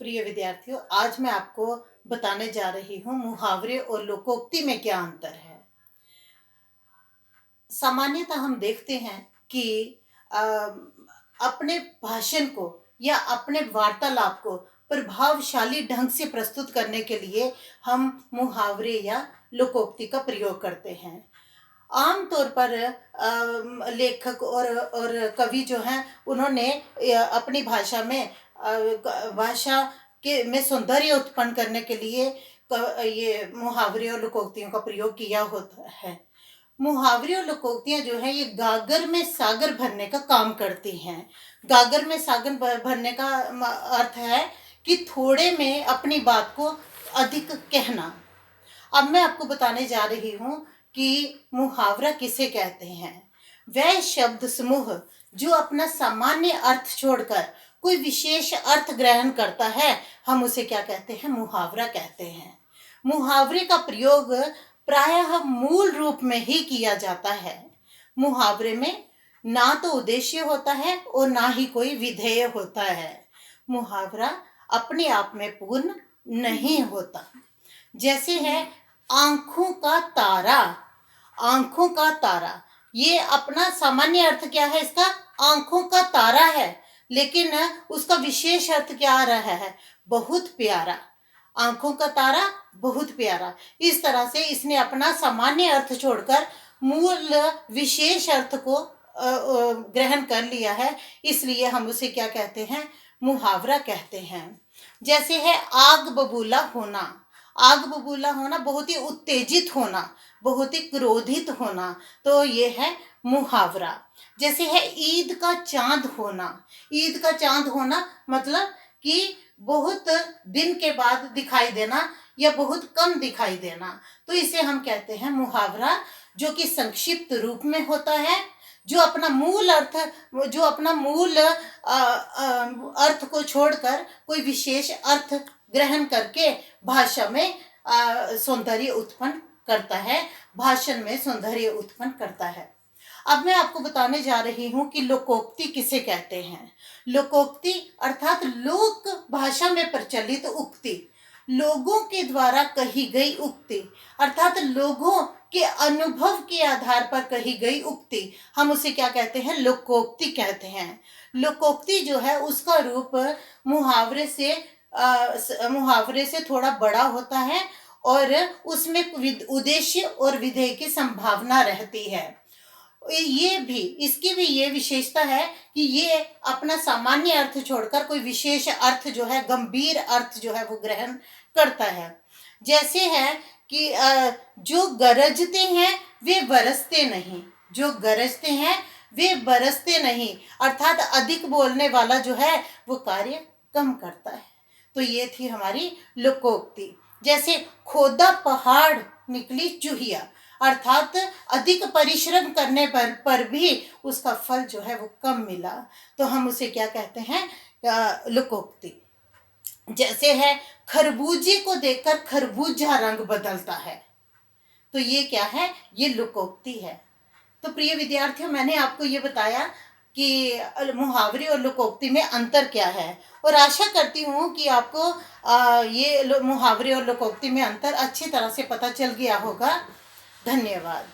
प्रिय विद्यार्थियों, आज मैं आपको बताने जा रही हूँ मुहावरे और लोकोक्ति में क्या अंतर है। सामान्यतः हम देखते हैं कि अ, अपने भाषण को या अपने वार्तालाप को प्रभावशाली ढंग से प्रस्तुत करने के लिए हम मुहावरे या लोकोक्ति का प्रयोग करते हैं। आम तौर पर लेखक और कवि जो हैं उन्होंने अपनी भाषा में भाषा के में सौंदर्य उत्पन्न करने के लिए ये मुहावरे और लोकोक्तियों का प्रयोग किया होता है। मुहावरे और लोकोक्तियाँ जो हैं ये गागर में सागर भरने का काम करती हैं। गागर में सागर भरने का अर्थ है कि थोड़े में अपनी बात को अधिक कहना। अब मैं आपको बताने जा रही हूँ कि मुहावरा किसे कहते हैं। वह शब्द समूह जो अपना सामान्य अर्थ छोड़कर कोई विशेष अर्थ ग्रहण करता है, हम उसे क्या कहते हैं? मुहावरा कहते हैं। मुहावरे का प्रयोग प्रायः मूल रूप में ही किया जाता है। मुहावरे में ना तो उद्देश्य होता है और ना ही कोई विधेय होता है। मुहावरा अपने आप में पूर्ण नहीं होता। जैसे है आंखों का तारा। आंखों का तारा, ये अपना सामान्य अर्थ क्या है इसका? आंखों का तारा है, लेकिन उसका विशेष अर्थ क्या आ रहा है? बहुत प्यारा। आंखों का तारा बहुत प्यारा। इस तरह से इसने अपना सामान्य अर्थ छोड़कर मूल विशेष अर्थ को ग्रहण कर लिया है, इसलिए हम उसे क्या कहते हैं? मुहावरा कहते हैं। जैसे है आग बबूला होना। आग बबूला होना, बहुत ही उत्तेजित होना, बहुत ही क्रोधित होना, तो ये है मुहावरा। जैसे है ईद का चांद होना। ईद का चांद होना मतलब कि बहुत दिन के बाद दिखाई देना या बहुत कम दिखाई देना, तो इसे हम कहते हैं मुहावरा, जो कि संक्षिप्त रूप में होता है, जो अपना मूल अर्थ अर्थ को छोड़कर कोई विशेष अर्थ ग्रहण करके भाषा में सौंदर्य उत्पन्न करता है, भाषण में सौंदर्य उत्पन्न करता है। अब मैं आपको बताने जा रही हूँ कि लोकोक्ति किसे कहते हैं। लोकोक्ति अर्थात लोक भाषा में प्रचलित उक्ति, लोगों के द्वारा कही गई उक्ति, अर्थात लोगों के अनुभव के आधार पर कही गई उक्ति, हम उसे क्या कहते हैं? लोकोक्ति कहते हैं। लोकोक्ति जो है उसका रूप मुहावरे से थोड़ा बड़ा होता है और उसमें उद्देश्य और विधेय की संभावना रहती है। इसकी भी ये विशेषता है कि ये अपना सामान्य अर्थ छोड़कर कोई विशेष अर्थ जो है, गंभीर अर्थ जो है वो ग्रहण करता है। जैसे है कि जो गरजते हैं वे बरसते नहीं। जो गरजते हैं वे बरसते नहीं, अर्थात अधिक बोलने वाला जो है वो कार्य कम करता है। तो ये थी हमारी लोकोक्ति। जैसे खोदा पहाड़ निकली चूहिया, अर्थात अधिक परिश्रम करने पर भी उसका फल जो है वो कम मिला, तो हम उसे क्या कहते हैं? लोकोक्ति। जैसे है खरबूजे को देखकर खरबूजा रंग बदलता है, तो ये क्या है? ये लोकोक्ति है। तो प्रिय विद्यार्थियों, मैंने आपको ये बताया कि मुहावरे और लोकोक्ति में अंतर क्या है, और आशा करती हूँ कि आपको ये मुहावरे और लोकोक्ति में अंतर अच्छी तरह से पता चल गया होगा। धन्यवाद।